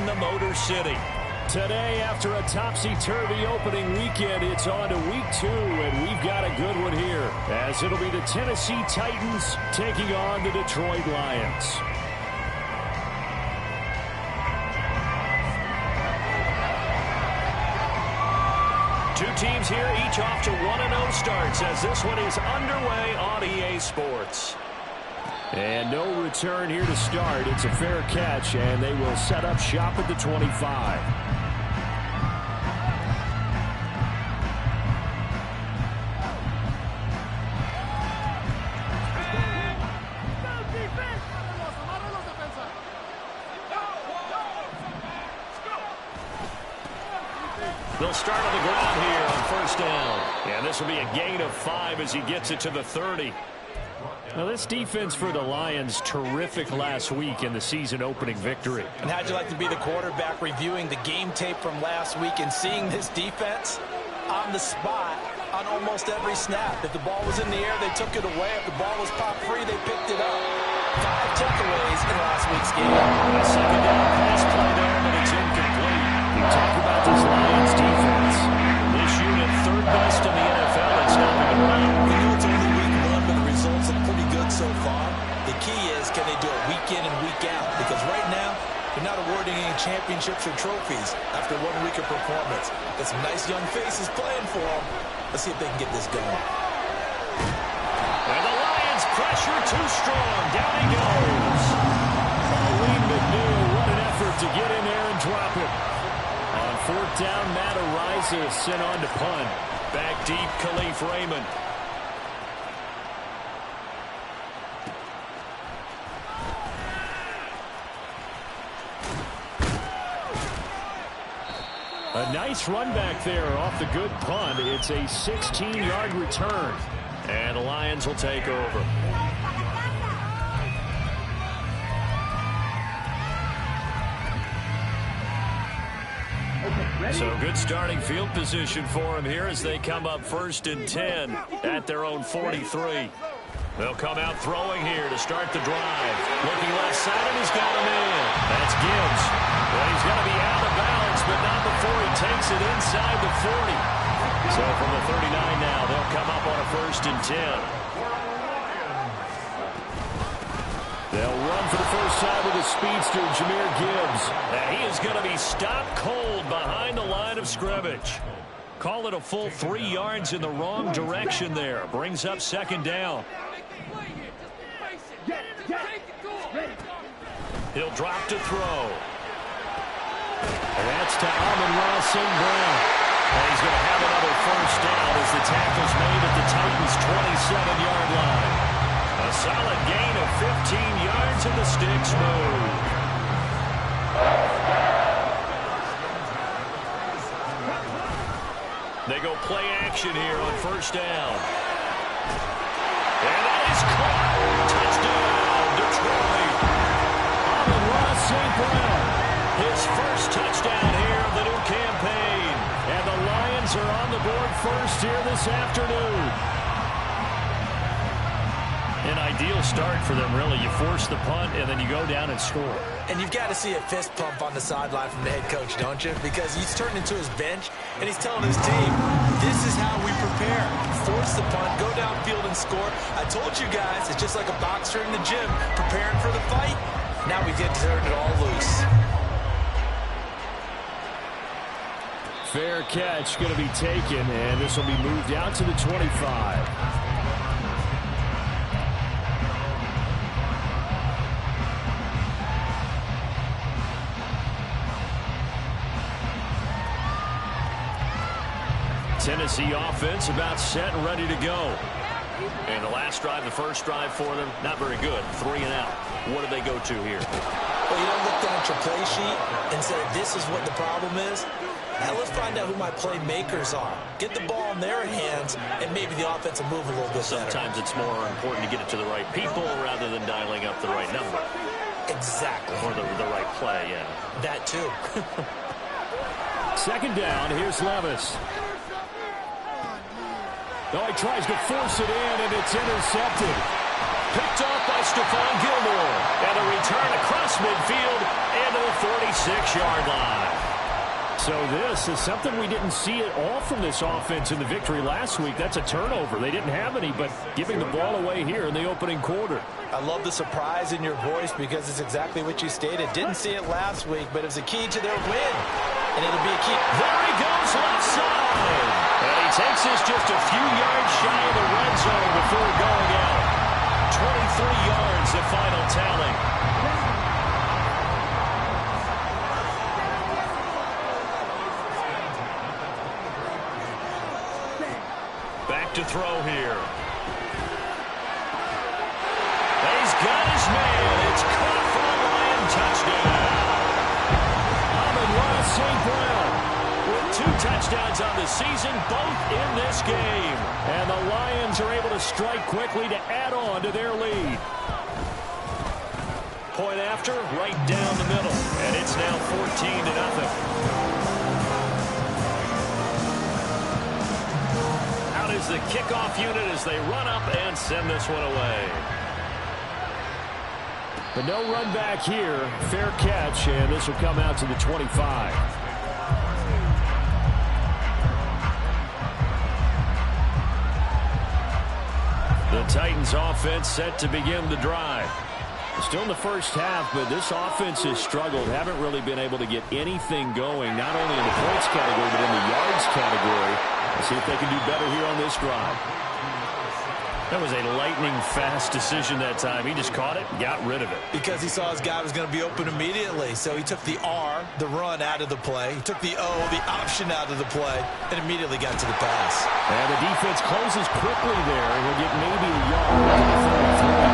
the Motor City. Today, after a topsy-turvy opening weekend, it's on to week 2, and we've got a good one here, as it'll be the Tennessee Titans taking on the Detroit Lions. Two teams here, each off to 1-0 starts, as this one is underway on EA Sports. And no return here to start. It's a fair catch, and they will set up shop at the 25. They'll start on the ground here on first down. And this will be a gain of 5 as he gets it to the 30. Now, this defense for the Lions, terrific last week in the season-opening victory. And how'd you like to be the quarterback reviewing the game tape from last week and seeing this defense on the spot on almost every snap? If the ball was in the air, they took it away. If the ball was popped free, they picked it up. 5 takeaways in last week's game. A second down pass play there, but it's incomplete. We talk about this Lions defense. This unit, third best in the NFL at stopping the run. We know it's only week 1, but the results look pretty good so far. The key is, can they do it week in and week out? Because right now, they're not awarding any championships or trophies after 1 week of performance. Got some nice young faces playing for them. Let's see if they can get this going. And the Lions pressure too strong. Down he goes. Lee McNeil, what an effort to get in there and drop it. On fourth down, Matt Ariza sent on to punt. Back deep, Khalif Raymond. A nice run back there off the good punt. It's a 16-yard return. And the Lions will take over. So good starting field position for them here as they come up 1st and 10 at their own 43. They'll come out throwing here to start the drive. Looking left side, and he's got him in. That's Gibbs. Well, he's going to be out of bounds, but not before he takes it inside the 40. So from the 39 now, they'll come up on a 1st and 10. They'll run for the first time with the speedster, Jahmyr Gibbs. And he is going to be stopped cold behind the line of scrimmage. Call it a full 3 yards in the wrong direction there. Brings up 2nd down. He'll drop to throw. And that's to Amon-Ra St. Brown. And he's going to have another first down as the tackle's made at the Titans' 27-yard line. A solid gain of 15 yards and the sticks move. They go play action here on first down. And that is caught. Touchdown, Detroit. Amon-Ra St. Brown. His first touchdown here of the new campaign. And the Lions are on the board first here this afternoon. An ideal start for them, really. You force the punt, and then you go down and score. And you've got to see a fist pump on the sideline from the head coach, don't you? Because he's turned into his bench, and he's telling his team, this is how we prepare. Force the punt, go downfield and score. I told you guys, it's just like a boxer in the gym, preparing for the fight. Now we get to turn it all loose. Fair catch going to be taken, and this will be moved out to the 25. Tennessee offense about set and ready to go. And the last drive, the first drive for them, not very good. 3 and out. What do they go to here? Well, you don't look down at your play sheet and say, this is what the problem is. Now let's find out who my playmakers are. Get the ball in their hands, and maybe the offense will move a little bit Sometimes better. it's more important to get it to the right people rather than dialing up the right number. Exactly. Or the right play, yeah. That too. 2nd down, here's Levis. Oh, he tries to force it in, and it's intercepted. picked off by Stephon Gilmore. And a return across midfield into the 46-yard line. So this is something we didn't see at all from this offense in the victory last week. That's a turnover. They didn't have any, but giving the ball away here in the opening quarter. I love the surprise in your voice because it's exactly what you stated. Didn't see it last week, but it was a key to their win. And it'll be a key. There he goes left side. And he takes us just a few yards shy of the red zone before going out. 23 yards the final tally. Back to throw here. He's got his man. It's caught for a Lion touchdown. Amon-Ra St. Brown with 2 touchdowns on the season, both in this game. And the Lions are able to strike quickly to add on to their lead. Point after, right down the middle. And it's now 14-0. Is the kickoff unit as they run up and send this one away. But no run back here. Fair catch, and this will come out to the 25. The Titans offense set to begin the drive. Still in the first half, but this offense has struggled. Haven't really been able to get anything going, not only in the points category, but in the yards category. Let's see if they can do better here on this drive. That was a lightning-fast decision that time. He just caught it and got rid of it. Because he saw his guy was going to be open immediately. So he took the R, the run, out of the play. He took the O, the option, out of the play, and immediately got to the pass. And the defense closes quickly there. He'll get maybe a yard to the 33.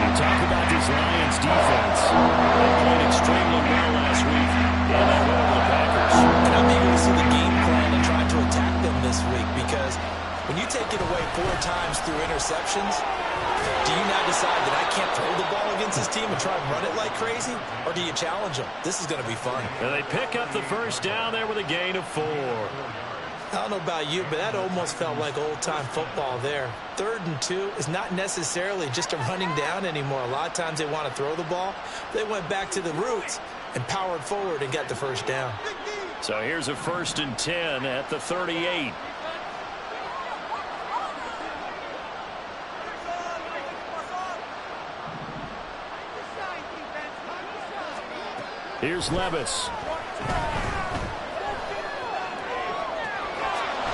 You talk about this Lions defense. They played extremely well last week. And they won the Packers. And I'm eager to see the game plan and try to attack them this week, because when you take it away 4 times through interceptions, do you now decide that I can't throw the ball against this team and try and run it like crazy? Or do you challenge them? This is going to be fun. And they pick up the first down there with a gain of 4. I don't know about you, but that almost felt like old-time football there. 3rd and 2 is not necessarily just a running down anymore. A lot of times they want to throw the ball. They went back to the roots and powered forward and got the first down. So here's a 1st and 10 at the 38. Here's Levis.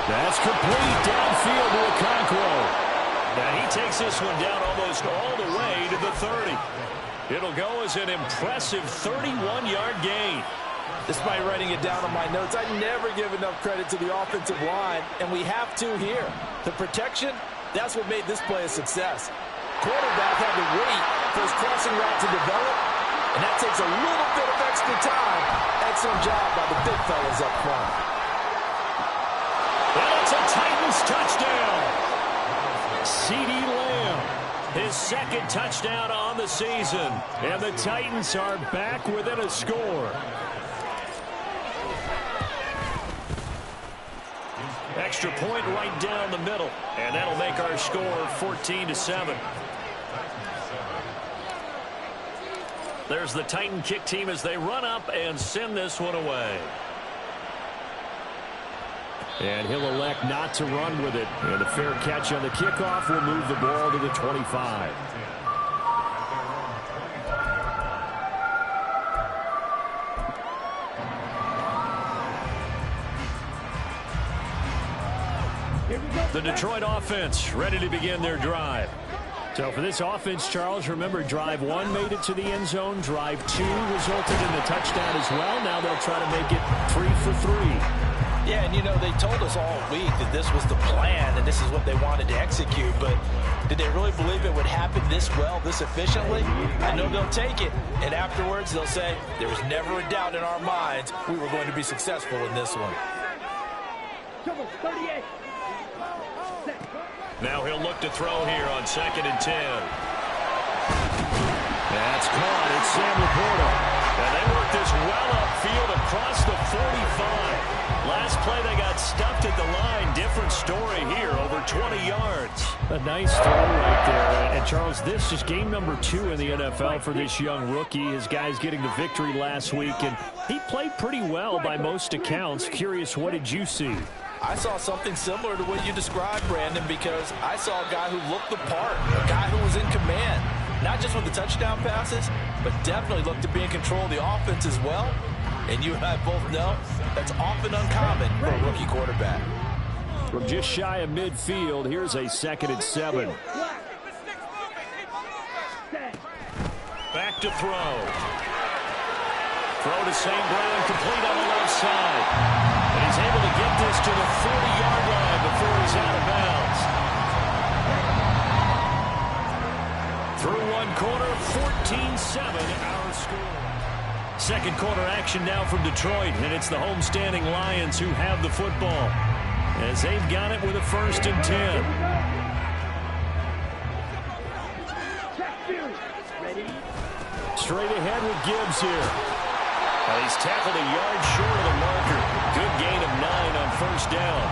That's complete downfield to Okonkwo. Now he takes this one down almost all the way to the 30. It'll go as an impressive 31-yard gain. Despite writing it down on my notes, I never give enough credit to the offensive line, and we have to here. The protection, that's what made this play a success. Quarterback had to wait for his crossing route to develop, and that takes a little bit of extra time. Excellent job by the big fellas up front. And it's a Titans touchdown. CeeDee Lamb, his 2nd touchdown on the season. And the Titans are back within a score. Extra point right down the middle. And that'll make our score 14-7. There's the Titan kick team as they run up and send this one away. And he'll elect not to run with it. And a fair catch on the kickoff will move the ball to the 25. The Detroit offense ready to begin their drive. So for this offense, Charles, remember drive 1 made it to the end zone. Drive 2 resulted in the touchdown as well. Now they'll try to make it 3 for 3. Yeah, and you know, they told us all week that this was the plan and this is what they wanted to execute, but did they really believe it would happen this well, this efficiently? I know they'll take it, and afterwards they'll say, there was never a doubt in our minds we were going to be successful in this one. Now he'll look to throw here on 2nd and 10. That's caught. It's Sam Laporta. And they work this well upfield across the 45. Last play they got stuffed at at the line. Different story here, over 20 yards. A nice throw right there. And Charles, this is game number 2 in the NFL for this young rookie. His guys getting the victory last week, and he played pretty well by most accounts. Curious, what did you see? I saw something similar to what you described, Brandon, because I saw a guy who looked the part, a guy who was in command, not just with the touchdown passes, but definitely looked to be in control of the offense as well. And you and I both know that's often uncommon for a rookie quarterback. From just shy of midfield, here's a 2nd and 7. Back to throw. Throw to St. Brown, complete on the left side. And he's able to get this to the 40-yard line before he's out of bounds. Through one quarter, 14-7 our score. Second quarter action now from Detroit, and it's the homestanding Lions who have the football as they've got it with a 1st and 10. Straight ahead with Gibbs here. And he's tackled a yard short of the marker. Good gain of 9 on 1st down.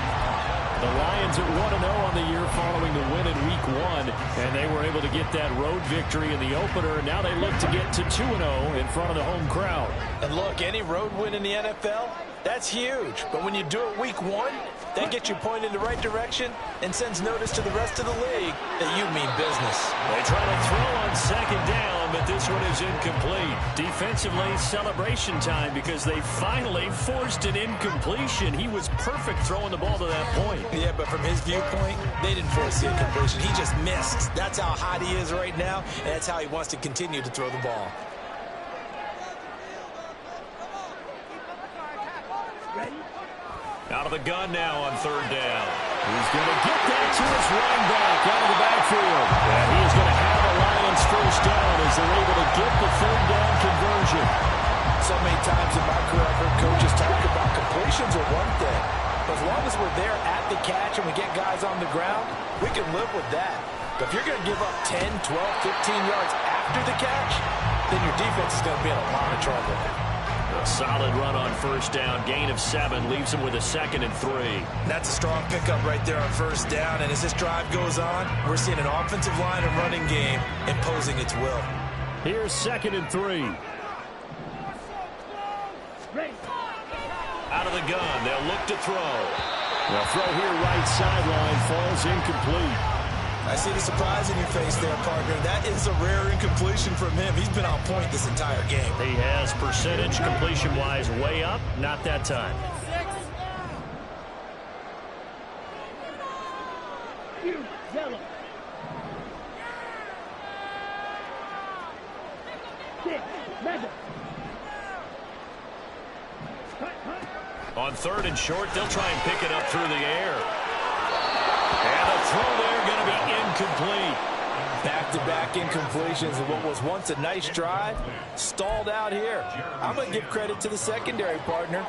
The Lions at 1-0 on the year following the win in Week 1, and they were able to get that road victory in the opener, and now they look to get to 2-0 in front of the home crowd. And look, any road win in the NFL, that's huge. But when you do it Week 1, that gets you pointed in the right direction and sends notice to the rest of the league that you mean business. They try to throw on 2nd down, but this one is incomplete. Defensively, celebration time because they finally forced an incompletion. He was perfect throwing the ball to that point. Yeah, but from his viewpoint, they didn't force the incompletion. He just missed. That's how hot he is right now, and that's how he wants to continue to throw the ball. Out of the gun now on 3rd down. He's going to get that to his running back out of the backfield. And he is going to have a Lions 1st down as they're able to get the 3rd down conversion. So many times in my career, I've heard coaches talk about completions are one thing. But as long as we're there at the catch and we get guys on the ground, we can live with that. But if you're going to give up 10, 12, 15 yards after the catch, then your defense is going to be in a lot of trouble. A solid run on 1st down. Gain of 7 leaves him with a 2nd and 3. That's a strong pickup right there on 1st down. And as this drive goes on, we're seeing an offensive line and running game imposing its will. Here's 2nd and 3. Out of the gun. They'll look to throw. They'll throw here right sideline. Falls incomplete. I see the surprise in your face there, partner. That is a rare incompletion from him. He's been on point this entire game. He has percentage completion-wise way up. Not that time. On 3rd and short, they'll try and pick it up through the air. And the throw there going to be incomplete. Back-to-back incompletions of what was once a nice drive, stalled out here. I'm going to give credit to the secondary, partner.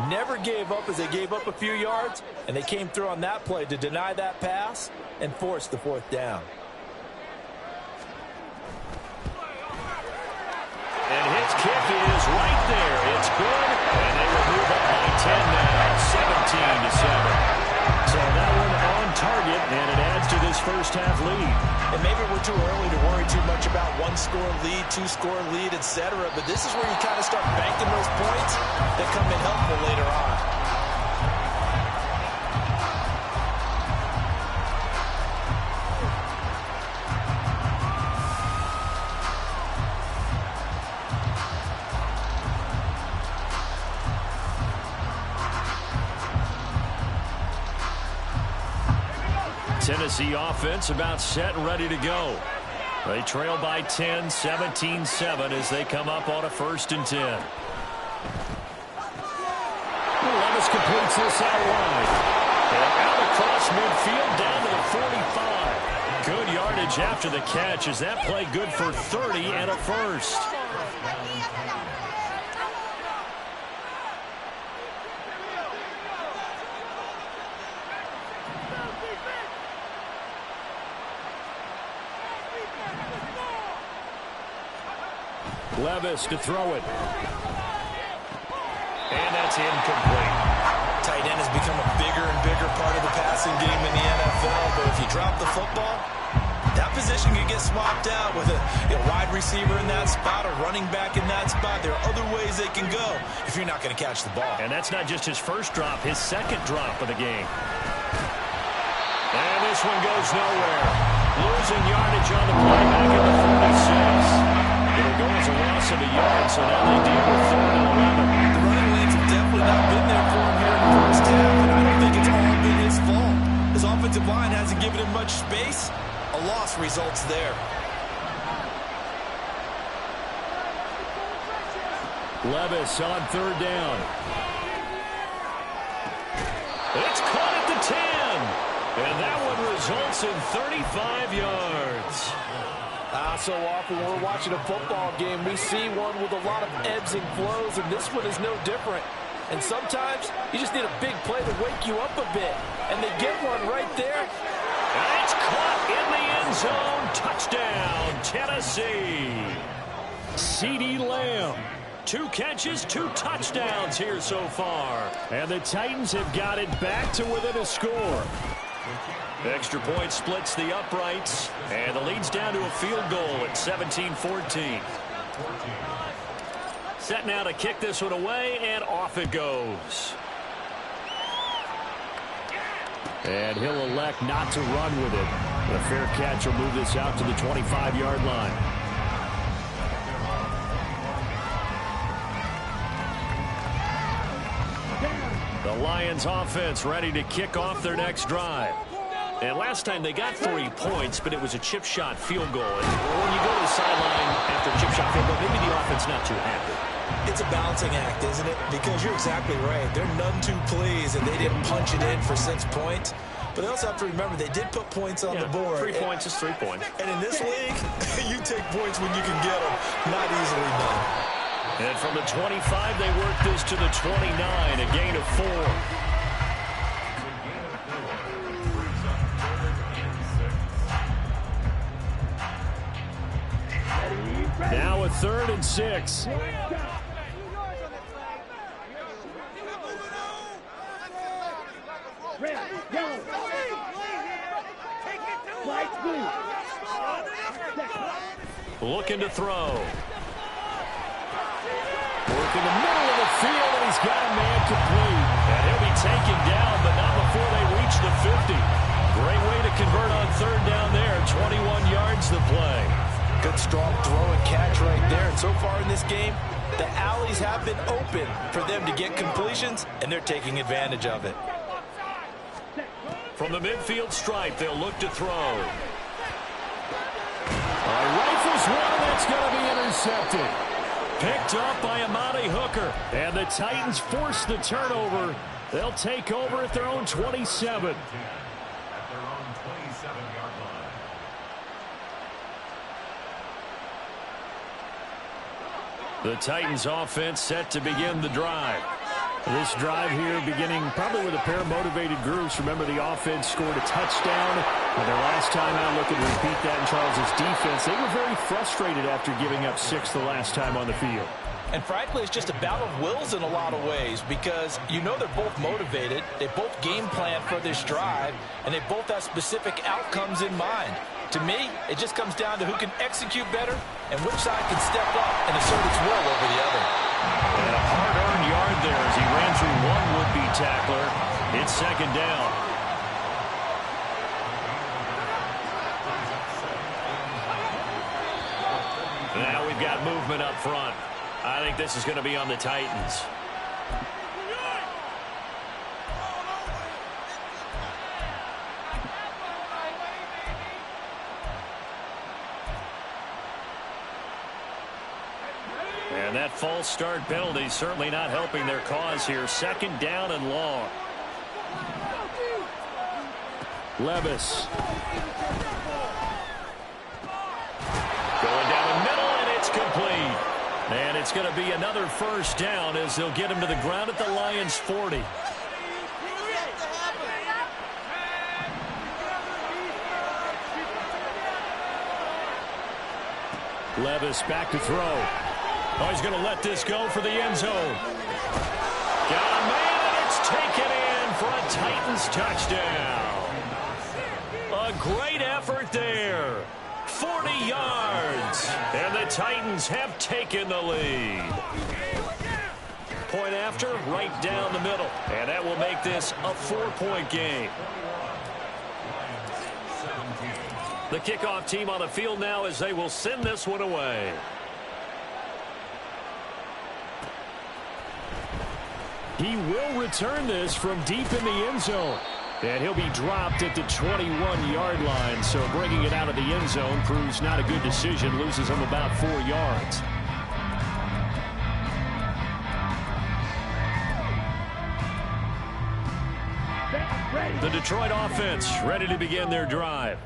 Never gave up as they gave up a few yards, and they came through on that play to deny that pass and force the 4th down. And his kick is right there. It's good, and they will move up by 10 now, 17-7. So that one on target, and it adds to this first half lead. And maybe we're too early to worry too much about 1-score lead, 2-score lead, etc. But this is where you kind of start banking those points that come in helpful later on. Tennessee offense about set and ready to go. They trail by 10, 17-7 as they come up on a 1st and 10. Levis completes this out wide. And out across midfield down to the 45. Good yardage after the catch. Is that play good for 30 and a 1st? Levis to throw it. And that's incomplete. Tight end has become a bigger and bigger part of the passing game in the NFL. But if you drop the football, that position can get swapped out with a wide receiver in that spot, a running back in that spot. There are other ways they can go if you're not going to catch the ball. And that's not just his first drop, his second drop of the game. And this one goes nowhere. Losing yardage on the play back at the 46. It'll go as a loss of a yard, so now they deal with 3rd and 11. The running lanes have definitely not been there for him here in the first half, and I don't think it's all been his fault. His offensive line hasn't given him much space. A loss results there. Levis on 3rd down. It's caught at the 10. And that one results in 35 yards. So often when we're watching a football game, we see one with a lot of ebbs and flows, and this one is no different. And sometimes you just need a big play to wake you up a bit. And they get one right there. And it's caught in the end zone. Touchdown, Tennessee. CeeDee Lamb. 2 catches, 2 touchdowns here so far. And the Titans have got it back to within a score. Extra point splits the uprights, and the lead's down to a field goal at 17-14. Set now to kick this one away, and off it goes. And he'll elect not to run with it. A fair catch will move this out to the 25-yard line. The Lions offense ready to kick off their next drive. And last time they got 3 points, but it was a chip shot field goal. And when you go to the sideline after a chip shot field goal, maybe the offense not too happy. It's a balancing act, isn't it? Because you're exactly right. They're none too pleased that they didn't punch it in for 6 points. But they also have to remember they did put points on the board. 3 points is 3 points. And in this league, you take points when you can get them. Not easily done. And from the 25, they work this to the 29, a gain of 4. Now a 3rd and 6. Looking to throw. Work in the middle of the field, and he's got a man complete. And he'll be taken down, but not before they reach the 50. Great way to convert on 3rd down there. 21 yards the play. Good strong throw and catch right there. And so far in this game, the alleys have been open for them to get completions, and they're taking advantage of it. From the midfield stripe, they'll look to throw. Rifles one, that's going to be intercepted. Picked up by Amani Hooker. And the Titans force the turnover. They'll take over at their own 27. The Titans offense set to begin the drive. This drive here beginning probably with a pair of motivated groups. Remember, the offense scored a touchdown. And their last time out, looking to repeat that in Charles' defense. They were very frustrated after giving up 6 the last time on the field. And frankly, it's just a battle of wills in a lot of ways because you know they're both motivated. They both game plan for this drive, and they both have specific outcomes in mind. To me, it just comes down to who can execute better and which side can step up and assert its will over the other. And a hard-earned yard there as he ran through one would-be tackler. It's 2nd down. Now we've got movement up front. I think this is going to be on the Titans. And that false start penalty certainly not helping their cause here. 2nd down and long. Levis. Going down the middle, and it's complete. And it's going to be another 1st down as they'll get him to the ground at the Lions' 40. Levis back to throw. Oh, he's going to let this go for the end zone. Got a man, and it's taken in for a his touchdown. A great effort there. 40 yards. And the Titans have taken the lead. Point after, right down the middle. And that will make this a 4-point game. The kickoff team on the field now as they will send this one away. He will return this from deep in the end zone. And he'll be dropped at the 21-yard line. So bringing it out of the end zone proves not a good decision. Loses him about 4 yards. The Detroit offense ready to begin their drive.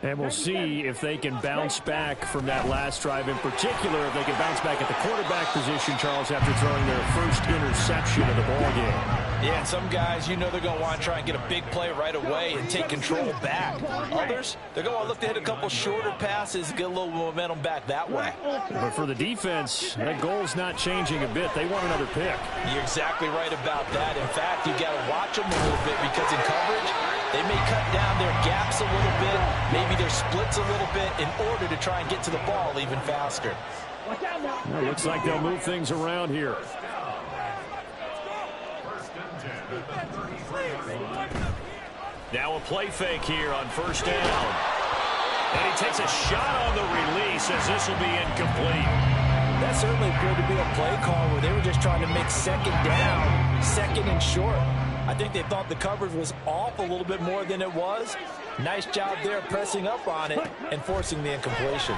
And we'll see if they can bounce back from that last drive, in particular if they can bounce back at the quarterback position, Charles, after throwing their first interception of the ball game. Yeah, and some guys, you know they're going to want to try and get a big play right away and take control back. Others, they're going to look to hit a couple shorter passes, get a little momentum back that way. But for the defense, that goal's not changing a bit. They want another pick. You're exactly right about that. In fact, you got to watch them a little bit because in coverage, they may cut down their gaps a little bit, maybe their splits a little bit in order to try and get to the ball even faster. Well, looks like they'll move things around here. Now a play fake here on first down. And he takes a shot on the release as this will be incomplete. That certainly appeared to be a play call where they were just trying to make second down, second and short. I think they thought the coverage was off a little bit more than it was. Nice job there pressing up on it and forcing the incompletion.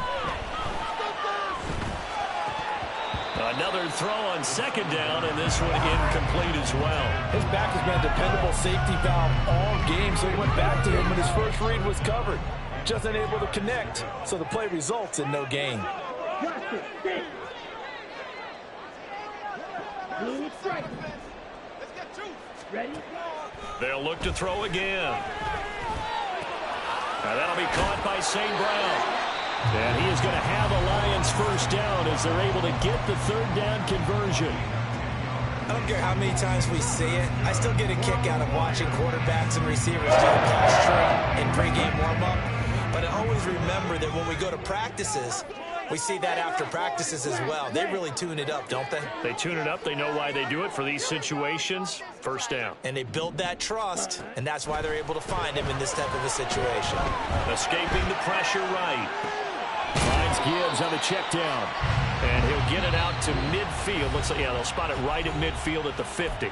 Another throw on second down, and this one incomplete as well. His back has been a dependable safety valve all game, so he went back to him when his first read was covered. Just unable to connect, so the play results in no gain. They'll look to throw again. Now that'll be caught by St. Brown. And he is going to have a Lions first down as they're able to get the third down conversion. I don't care how many times we see it. I still get a kick out of watching quarterbacks and receivers do a pass tray in pregame warm-up. But I always remember that when we go to practices, we see that after practices as well. They really tune it up, don't they? They tune it up. They know why they do it for these situations. First down. And they build that trust, and that's why they're able to find him in this type of a situation. Escaping the pressure right. Finds Gibbs on the check down. And he'll get it out to midfield. Looks like, yeah, they'll spot it right at midfield at the 50.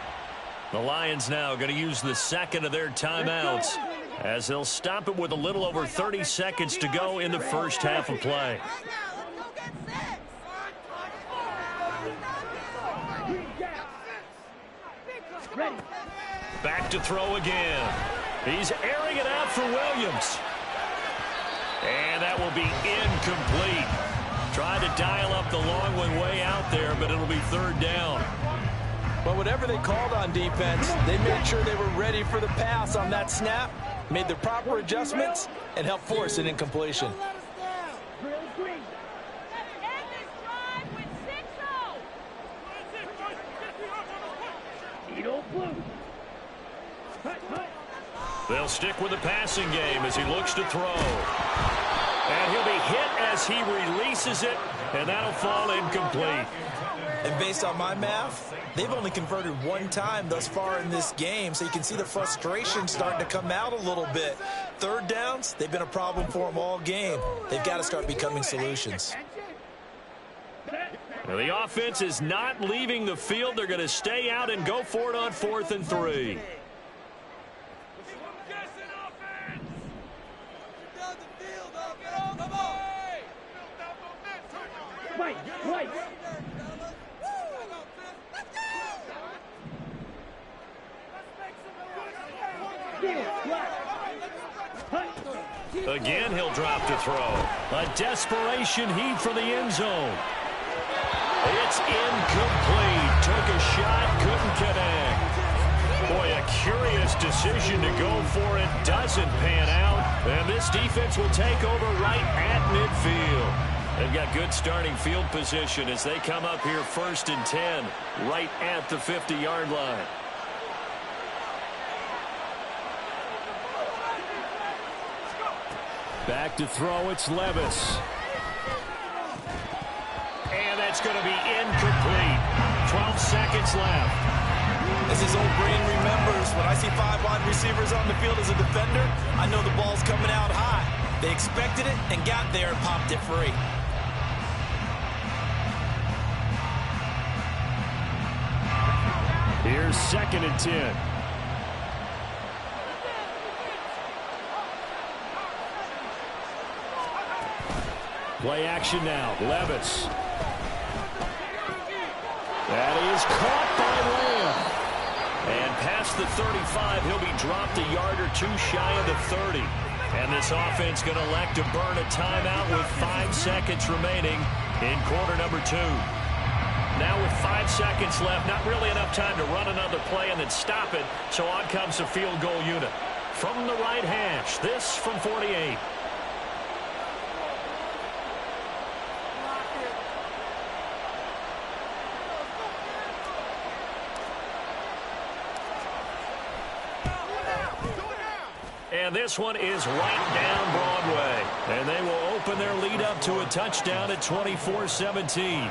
The Lions now going to use the second of their timeouts as they'll stop it with a little over 30 seconds to go in the first half of play. Back to throw again. He's airing it out for Williams. And that will be incomplete. Tried to dial up the long one way out there, but it'll be third down. But whatever they called on defense, they made sure they were ready for the pass on that snap, made the proper adjustments, and helped force an incompletion. They'll stick with the passing game as he looks to throw. And he'll be hit as he releases it, and that'll fall incomplete. And based on my math, they've only converted one time thus far in this game, so you can see the frustration starting to come out a little bit. Third downs, they've been a problem for them all game. They've got to start becoming solutions. Now the offense is not leaving the field. They're going to stay out and go for it on 4th and 3. Again, he'll drop to throw. A desperation heave for the end zone. It's incomplete. Took a shot, couldn't connect. Boy, a curious decision to go for it. Doesn't pan out. And this defense will take over right at midfield. They've got good starting field position as they come up here 1st and 10, right at the 50-yard line. Back to throw, it's Levis. And that's going to be incomplete. 12 seconds left. As his old brain remembers, when I see 5 wide receivers on the field as a defender, I know the ball's coming out high. They expected it and got there and popped it free. Here's 2nd and 10. Play action now. Levis. That is caught by Lamb. And past the 35, he'll be dropped a yard or two shy of the 30. And this offense going to elect to burn a timeout with 5 seconds remaining in quarter number 2. Now with 5 seconds left, not really enough time to run another play and then stop it. So on comes the field goal unit. From the right hash, this from 48. And this one is right down Broadway. And they will open their lead up to a touchdown at 24-17.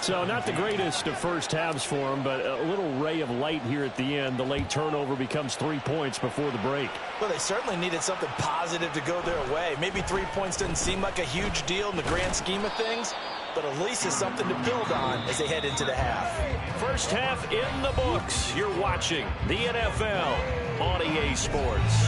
So not the greatest of first halves for them, but a little ray of light here at the end. The late turnover becomes 3 points before the break. Well, they certainly needed something positive to go their way. Maybe 3 points doesn't seem like a huge deal in the grand scheme of things, but at least it's something to build on as they head into the half. First half in the books. You're watching the NFL on EA Sports.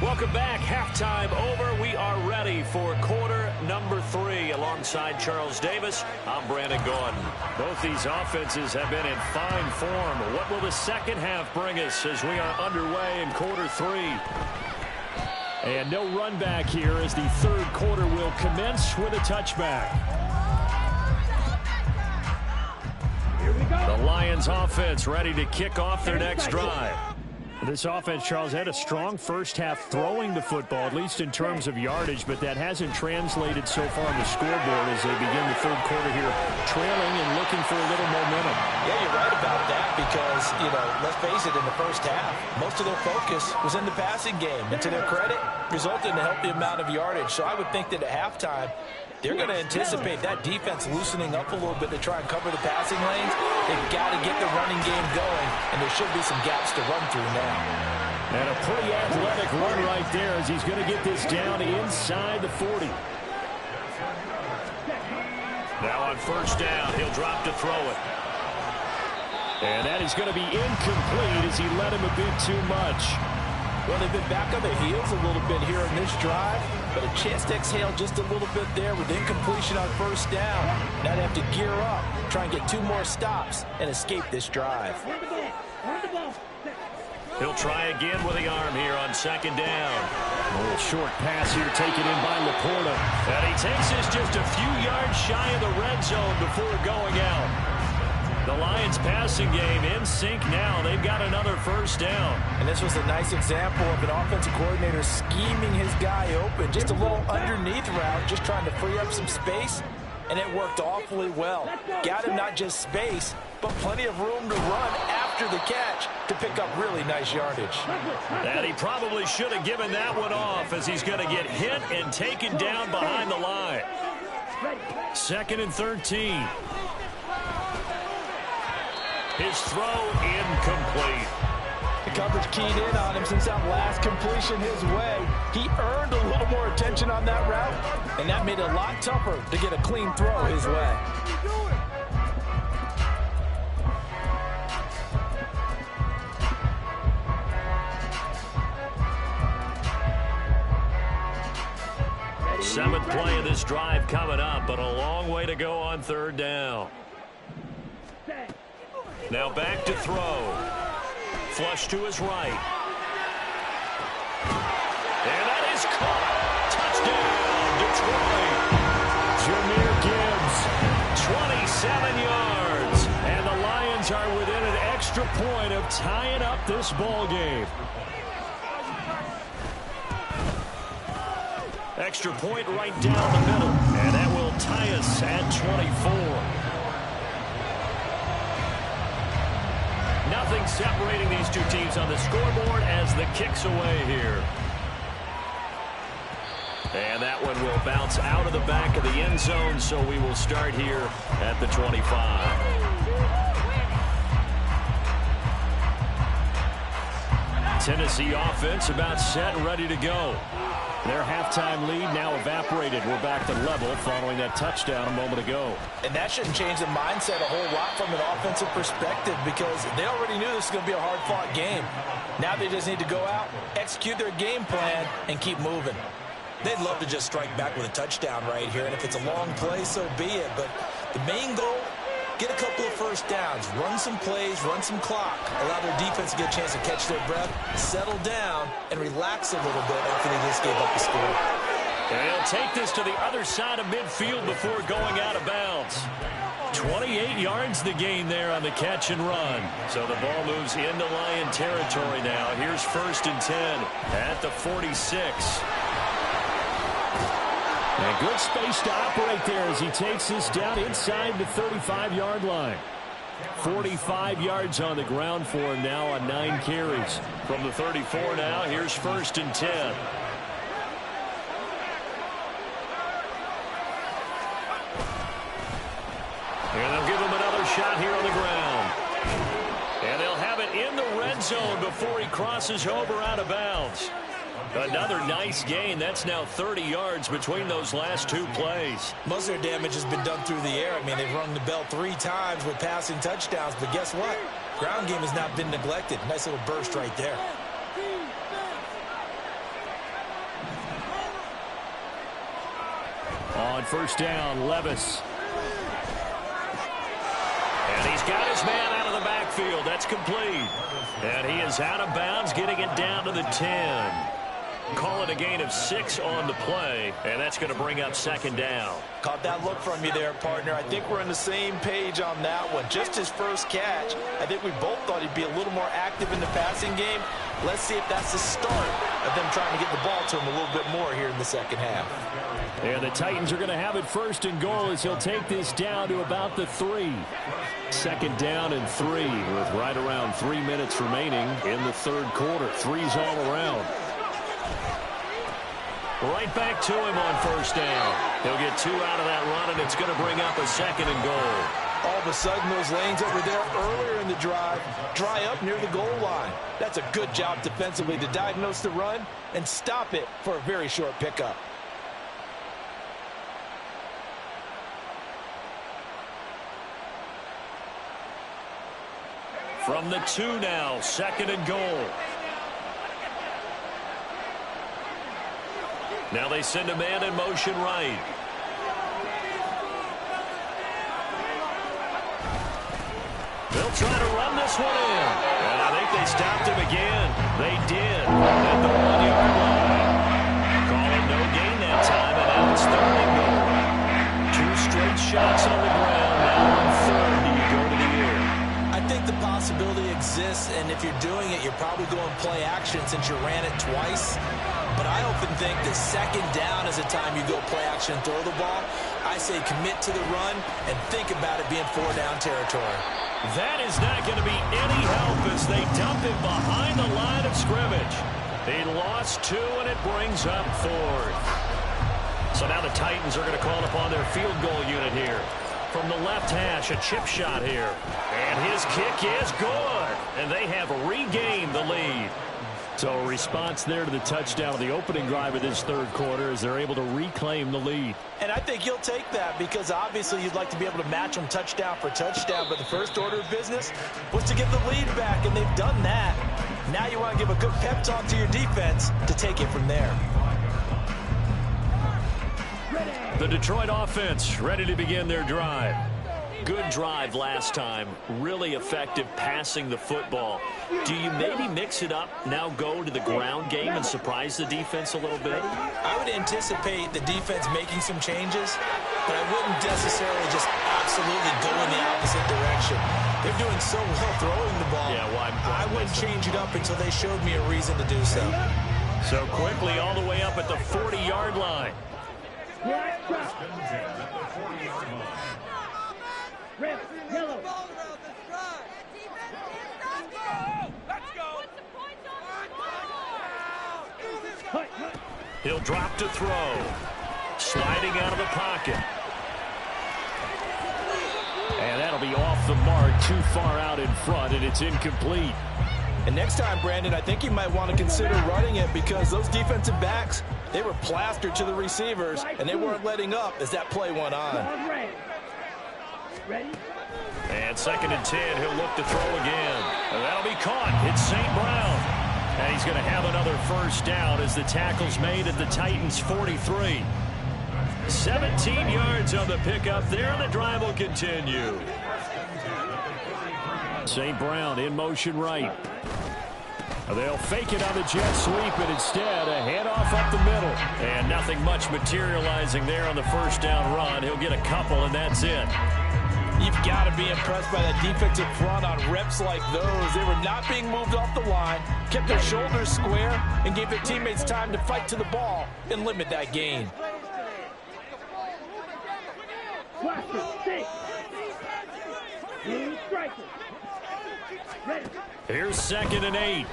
Welcome back. Halftime over. We are ready for quarter number 3. Alongside Charles Davis, I'm Brandon Gordon. Both these offenses have been in fine form. What will the second half bring us as we are underway in quarter 3? And no run back here as the third quarter will commence with a touchback. Here we go. The Lions offense ready to kick off their next drive. This offense, Charles, had a strong first half throwing the football, at least in terms of yardage, but that hasn't translated so far on the scoreboard as they begin the third quarter here, trailing and looking for a little momentum. Yeah, you're right about that because, let's face it, in the first half, most of their focus was in the passing game. And to their credit, resulted in a healthy amount of yardage. So I would think that at halftime, they're going to anticipate that defense loosening up a little bit to try and cover the passing lanes. They've got to get the running game going, and there should be some gaps to run through now. And a pretty athletic run right there as he's going to get this down inside the 40. Now on first down, he'll drop to throw it. And that is going to be incomplete as he let him a bit too much. Well, they've been back on their heels a little bit here in this drive, but a chance to exhale just a little bit there with incompletion on first down. Now they have to gear up, try and get 2 more stops, and escape this drive. He'll try again with the arm here on second down. A little short pass here taken in by Laporta. And he takes this just a few yards shy of the red zone before going out. The Lions passing game in sync now. They've got another first down. And this was a nice example of an offensive coordinator scheming his guy open. Just a little underneath route, just trying to free up some space. And it worked awfully well. Got him not just space, but plenty of room to run after the catch to pick up really nice yardage. And he probably should have given that one off as he's going to get hit and taken down behind the line. 2nd and 13. His throw incomplete. The coverage keyed in on him since that last completion his way. He earned a little more attention on that route, and that made it a lot tougher to get a clean throw his way. Seventh play of this drive coming up, but a long way to go on third down. Now back to throw. Flush to his right. And that is caught. Touchdown, Detroit. Jahmyr Gibbs, 27 yards. And the Lions are within an extra point of tying up this ball game. Extra point right down the middle, and that will tie us at 24. Nothing separating these two teams on the scoreboard as the kick's away here. And that one will bounce out of the back of the end zone, so we will start here at the 25. Tennessee offense about set and ready to go. Their halftime lead now evaporated. We're back to level following that touchdown a moment ago. And that shouldn't change the mindset a whole lot from an offensive perspective because they already knew this was going to be a hard-fought game. Now they just need to go out, execute their game plan, and keep moving. They'd love to just strike back with a touchdown right here, and if it's a long play, so be it. But the main goal, get a couple of first downs, run some plays, run some clock, allow their defense to get a chance to catch their breath, settle down, and relax a little bit after they just gave up the score. And he'll take this to the other side of midfield before going out of bounds. 28 yards the gain there on the catch and run. So the ball moves into Lion territory now. Here's 1st and 10 at the 46. And good space to operate there as he takes this down inside the 35-yard line. 45 yards on the ground for him now on 9 carries. From the 34 now, here's 1st and 10. And they'll give him another shot here on the ground. And they'll have it in the red zone before he crosses over out of bounds. Another nice gain. That's now 30 yards between those last 2 plays. Most of their damage has been done through the air. I mean, they've rung the bell 3 times with passing touchdowns. But guess what? Ground game has not been neglected. Nice little burst right there. On 1st down, Levis. And he's got his man out of the backfield. That's complete. And he is out of bounds, getting it down to the 10. Call it a gain of 6 on the play, and that's going to bring up 2nd down. Caught that look from you there, partner. I think we're on the same page on that one. Just his first catch. I think we both thought he'd be a little more active in the passing game. Let's see if that's the start of them trying to get the ball to him a little bit more here in the second half. And the Titans are going to have it 1st and goal as he'll take this down to about the 3. 2nd down and 3 with right around 3 minutes remaining in the 3rd quarter. 3's all around. Right back to him on 1st down. He'll get 2 out of that run, and it's going to bring up a 2nd and goal. All of a sudden, those lanes that were there earlier in the drive dry up near the goal line. That's a good job defensively to diagnose the run and stop it for a very short pickup. From the 2 now, 2nd and goal. Now they send a man in motion right. They'll try to run this one in. And I think they stopped him again. They did at the 1-yard line. Call it no gain that time, and now it's 3rd and goal. 2 straight shots on the ground. Now on 3rd, do you go to the air? I think the possibility exists, and if you're doing it, you're probably going play action since you ran it twice. But I often think that 2nd down is the time you go play action and throw the ball. I say commit to the run and think about it being 4-down territory. That is not going to be any help as they dump him behind the line of scrimmage. They lost 2, and it brings up 4th. So now the Titans are going to call upon their field goal unit here. From the left hash, a chip shot here. And his kick is good. And they have regained the lead. So a response there to the touchdown of the opening drive of this 3rd quarter as they're able to reclaim the lead. And I think you'll take that because obviously you'd like to be able to match them touchdown for touchdown. But the first order of business was to get the lead back, and they've done that. Now you want to give a good pep talk to your defense to take it from there. The Detroit offense ready to begin their drive. Good drive last time. Really effective passing the football. Do you maybe mix it up, now go to the ground game and surprise the defense a little bit? I would anticipate the defense making some changes. but I wouldn't necessarily just absolutely go in the opposite direction. They're doing so well throwing the ball. Yeah, well, I wouldn't change it up until they showed me a reason to do so. So quickly all the way up at the 40-yard line. Red, yellow. He'll drop to throw. Sliding out of the pocket. And that'll be off the mark, too far out in front, and it's incomplete. And next time, Brandon, I think you might want to consider running it because those defensive backs, they were plastered to the receivers, and they weren't letting up as that play went on. Ready? And 2nd and 10, he'll look to throw again. And that'll be caught. It's St. Brown. And he's going to have another first down as the tackle's made at the Titans' 43. 17 yards on the pickup there, and the drive will continue. St. Brown in motion right. They'll fake it on the jet sweep, and instead a handoff up the middle. And nothing much materializing there on the first down run. He'll get a couple, and that's it. You've got to be impressed by that defensive front on reps like those. They were not being moved off the line, kept their shoulders square, and gave their teammates time to fight to the ball and limit that gain. Here's 2nd and 8.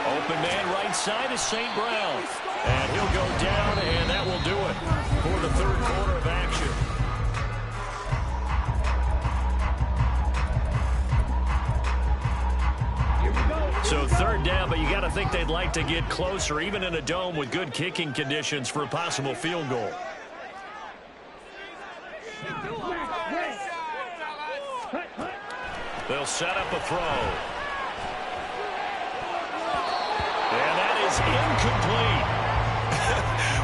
Open man right side is St. Brown. And he'll go down, and that will do it for the third quarter of action. So 3rd down, but you got to think they'd like to get closer, even in a dome with good kicking conditions for a possible field goal. They'll set up a throw. And that is incomplete.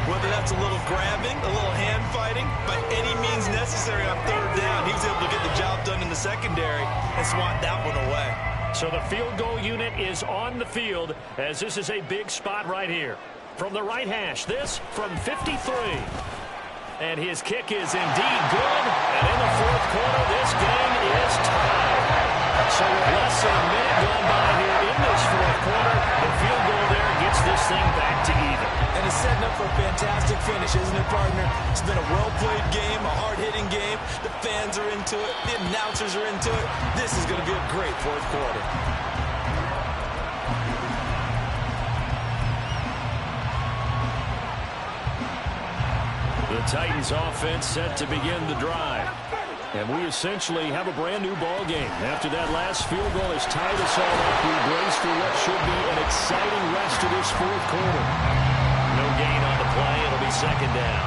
Whether that's a little grabbing, a little hand fighting, by any means necessary on 3rd down, he was able to get the job done in the secondary and swat that one away. So the field goal unit is on the field as this is a big spot right here. From the right hash, this from 53. And his kick is indeed good. And in the 4th quarter, this game is tied. So with less than a minute gone by here in this 4th quarter, the field goal there gets this thing back to even. And it's setting up for a fantastic finish, isn't it, partner? It's been a well-played game, a hard-hitting game. The fans are into it. The announcers are into it. This is going to be a great 4th quarter. The Titans offense set to begin the drive. And we essentially have a brand new ball game. After that last field goal has tied us all up, we brace for what should be an exciting rest of this 4th quarter. No gain on the play. It'll be 2nd down.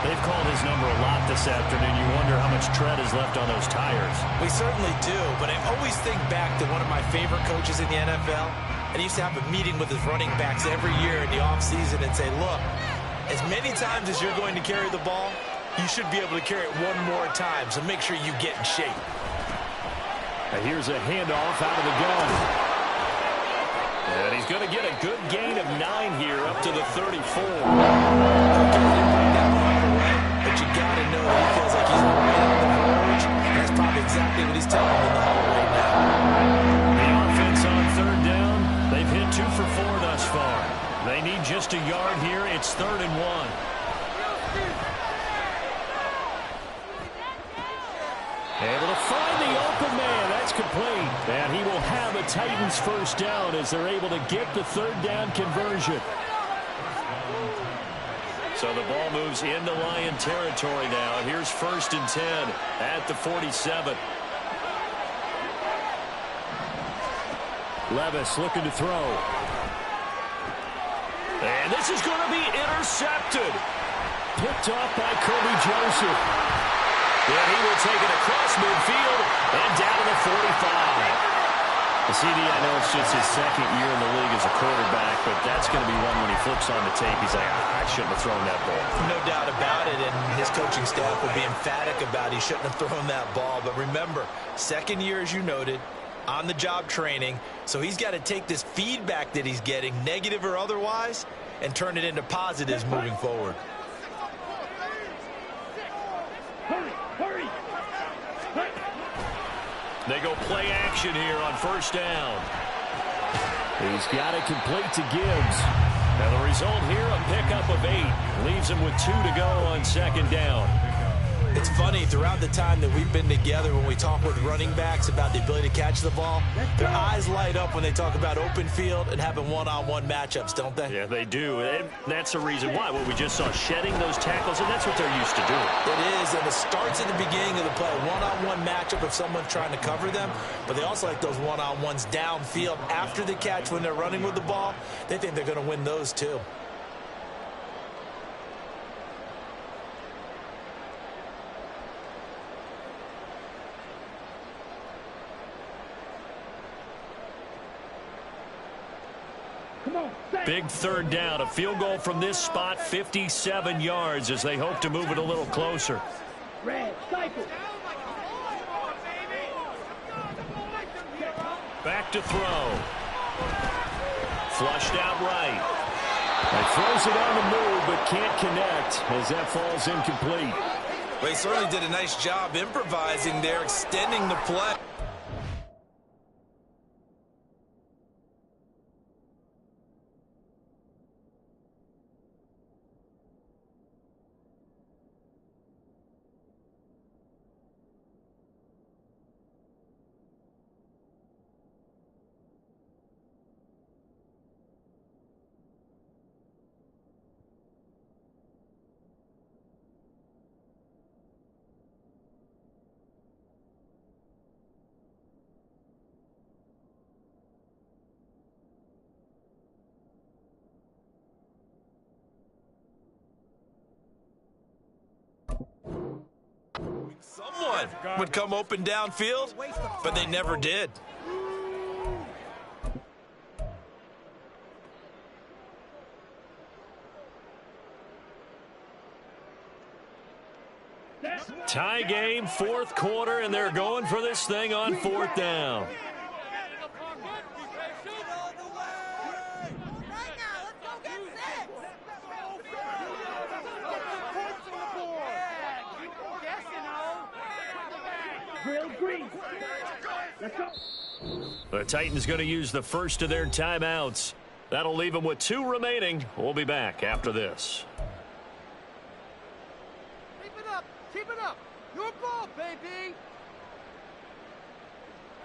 They've called his number a lot this afternoon. You wonder how much tread is left on those tires. We certainly do, but I always think back to one of my favorite coaches in the NFL. And he used to have a meeting with his running backs every year in the offseason and say, look, as many times as you're going to carry the ball, you should be able to carry it one more time, so make sure you get in shape. And here's a handoff out of the gun. And he's going to get a good gain of 9 here up to the 34. But you got to know that he feels like he's right on the verge. And that's probably exactly what he's telling him in the huddle right now. The offense on 3rd down, they've hit 2 for 4 thus far. They need just a yard here. It's 3rd and 1. Able to find the open man. That's complete. And he will have a Titans first down as they're able to get the 3rd down conversion. So the ball moves into Lion territory now. Here's 1st and 10 at the 47. Levis looking to throw. And this is going to be intercepted. Picked off by Kirby Joseph. And he will take it across midfield and down to the 45. CD, I know it's just his 2nd year in the league as a quarterback, but that's going to be one when he flips on the tape. He's like, I shouldn't have thrown that ball. No doubt about it, and his coaching staff will be emphatic about he shouldn't have thrown that ball. But remember, 2nd year, as you noted, on-the-job training, so he's got to take this feedback that he's getting, negative or otherwise, and turn it into positives moving forward. They go play action here on first down. He's got it complete to Gibbs. Now the result here, a pickup of 8. Leaves him with 2 to go on second down. It's funny, throughout the time that we've been together, when we talk with running backs about the ability to catch the ball, their eyes light up when they talk about open field and having one-on-one matchups, don't they? Yeah, they do. And that's the reason why. Well, we just saw shedding those tackles, and that's what they're used to doing. It is, and it starts at the beginning of the play. One-on-one matchup if someone's trying to cover them, but they also like those one-on-ones downfield after the catch when they're running with the ball. They think they're going to win those too. Big third down, a field goal from this spot, 57 yards as they hope to move it a little closer. Red, cycle. Back to throw. Flushed out right. And throws it on the move, but can't connect as that falls incomplete. Well, he certainly did a nice job improvising there, extending the play. Someone would come open downfield, but they never did. Tie game, fourth quarter, and they're going for this thing on fourth down. The Titans going to use the first of their timeouts. That'll leave them with 2 remaining. We'll be back after this. Keep it up. Keep it up. Your ball, baby.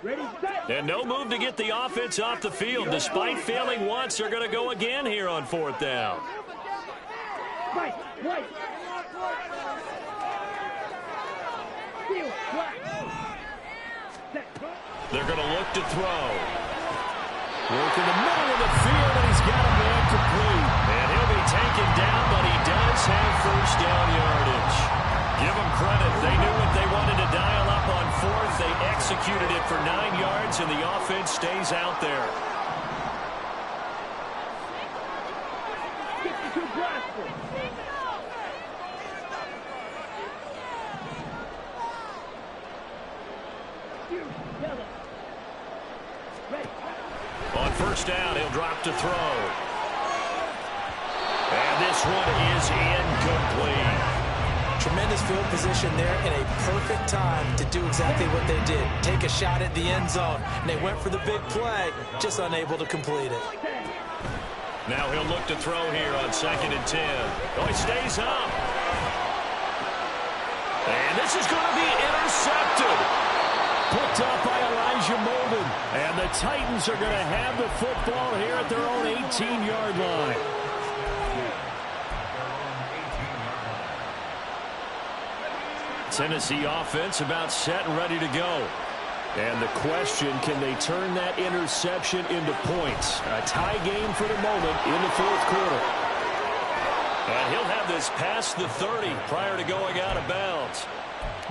Ready, set. And no move to get the offense off the field. Despite failing once, they're going to go again here on fourth down. Right, right. Steal, black. Set. They're going to look to throw. Work in the middle of the field, and he's got a man complete. And he'll be taken down, but he does have first down yardage. Give them credit. They knew what they wanted to dial up on fourth. They executed it for 9 yards, and the offense stays out there. 52 blaster. Yellow. Ready. On first down, he'll drop to throw. And this one is incomplete. Tremendous field position there in a perfect time to do exactly what they did. Take a shot at the end zone. And they went for the big play, just unable to complete it. Now he'll look to throw here on 2nd and 10. Oh, he stays up. And this is going to be intercepted. Picked up by Elijah Molden. And the Titans are going to have the football here at their own 18-yard line. Tennessee offense about set and ready to go. And the question, can they turn that interception into points? A tie game for the moment in the fourth quarter. And he'll have this past the 30 prior to going out of bounds.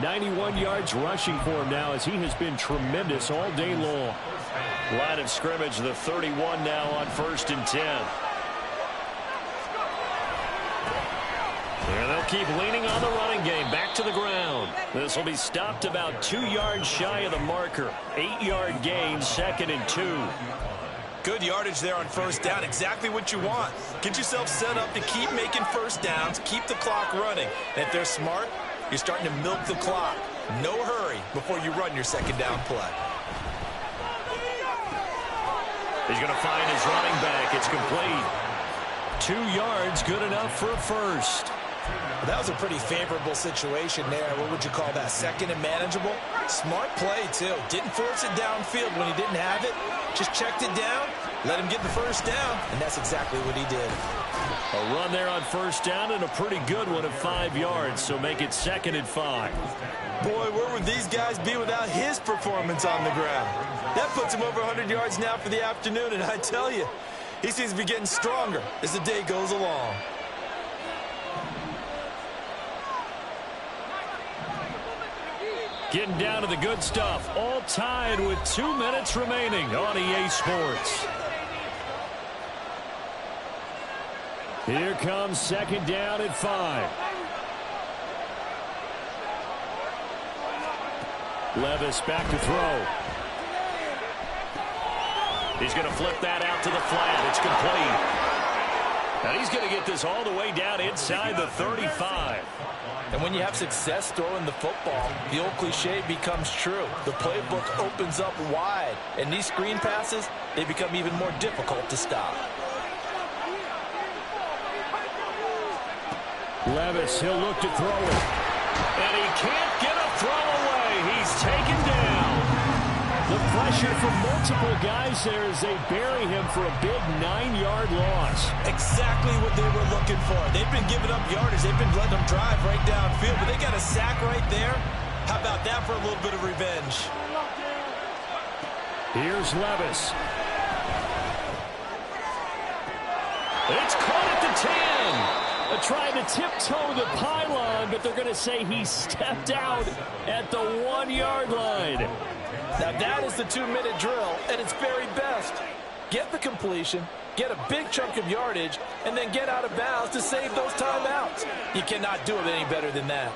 91 yards rushing for him now as he has been tremendous all day long. Line of scrimmage, the 31 now on 1st and 10. And they'll keep leaning on the running game. Back to the ground. This will be stopped about 2 yards shy of the marker. 8-yard gain, 2nd and 2. Good yardage there on first down. Exactly what you want. Get yourself set up to keep making first downs, keep the clock running. And if they're smart, You're starting to milk the clock. No hurry before you run your second down play. He's going to find his running back. It's complete. 2 yards, good enough for a first. Well, that was a pretty favorable situation there. What would you call that? Second and manageable? Smart play, too. Didn't force it downfield when he didn't have it. Just checked it down, let him get the first down, and that's exactly what he did. A run there on first down and a pretty good one at 5 yards, so make it 2nd and 5. Boy, where would these guys be without his performance on the ground? That puts him over 100 yards now for the afternoon, and I tell you, he seems to be getting stronger as the day goes along. Getting down to the good stuff. All tied with 2 minutes remaining on EA Sports. Here comes 2nd down at 5. Levis back to throw. He's going to flip that out to the flat. It's complete. And he's going to get this all the way down inside the 35. And when you have success throwing the football, the old cliche becomes true. The playbook opens up wide. And these screen passes, they become even more difficult to stop. Levis, he'll look to throw it. And he can't get a throw away. He's taken down. The pressure from multiple guys there as they bury him for a big 9-yard loss. Exactly what they were looking for. They've been giving up yardage. They've been letting them drive right downfield, but they got a sack right there. How about that for a little bit of revenge? Here's Levis. It's caught at the 10. Trying to tiptoe the pylon, but they're going to say he stepped out at the 1-yard line. Now that is the 2-minute drill at its very best. Get the completion, get a big chunk of yardage, and then get out of bounds to save those timeouts. You cannot do it any better than that.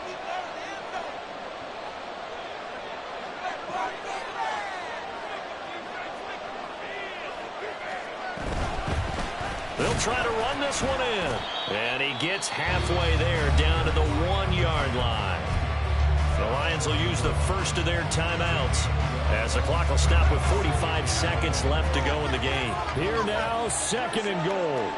They'll try to run this one in. And he gets halfway there down to the 1-yard line. The Lions will use the first of their timeouts as the clock will stop with 45 seconds left to go in the game. Here now, 2nd and goal.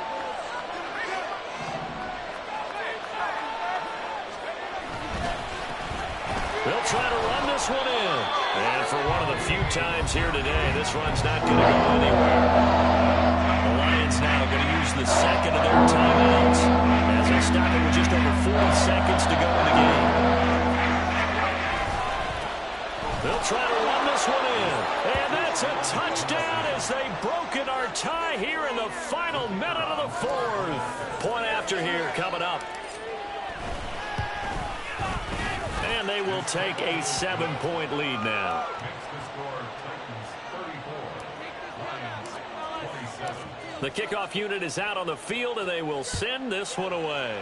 They'll try to run this one in. And for one of the few times here today, this run's not going to go anywhere. The Lions now going to use the second of their timeouts as they stop it with just over 40 seconds to go in the game. They'll try to run this one in. And that's a touchdown as they've broken our tie here in the final minute of the 4th. Point after here coming up. And they will take a 7-point lead now. The kickoff unit is out on the field, and they will send this one away.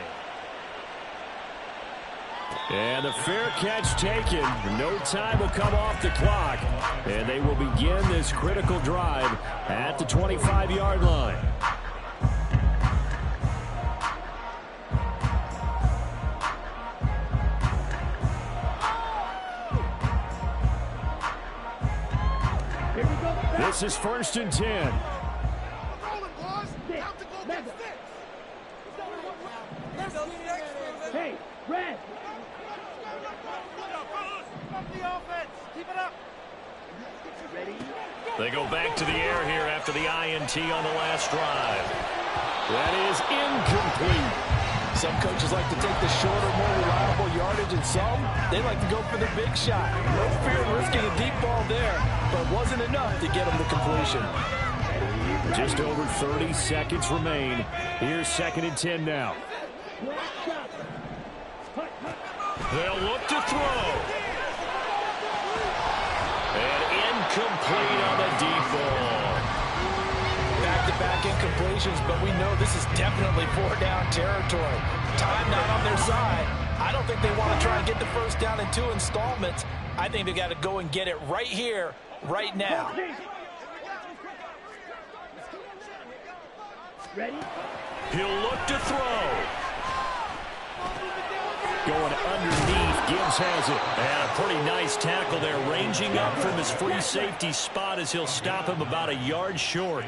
And the fair catch taken. No time will come off the clock. And they will begin this critical drive at the 25-yard line. This is 1st and 10. Hey, Red! Keep it up. Ready? They go back to the air here after the INT on the last drive. That is incomplete. Some coaches like to take the shorter, more reliable yardage, and some, they like to go for the big shot. No fear of risking a deep ball there, but wasn't enough to get them the completion. Just over 30 seconds remain. Here's 2nd and 10 now. They'll look to throw. And incomplete on the deep ball. Back-to-back incompletions, but we know this is definitely 4-down territory. Time not on their side. I don't think they want to try and get the first down in 2 installments. I think they got to go and get it right here, right now. Ready? He'll look to throw. going underneath. Gibbs has it. And a pretty nice tackle there, ranging up from his free safety spot as he'll stop him about a yard short.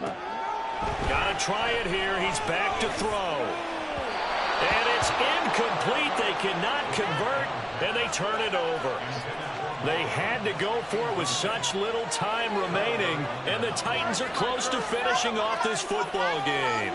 Got to try it here. He's back to throw. And it's incomplete. They cannot convert, and they turn it over. They had to go for it with such little time remaining, and the Titans are close to finishing off this football game.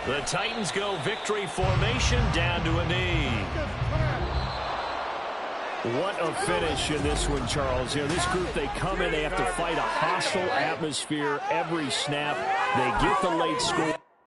The Titans go victory formation down to a knee. What a finish in this one, Charles. You know, this group, they come in, they have to fight a hostile atmosphere every snap. They get the late score.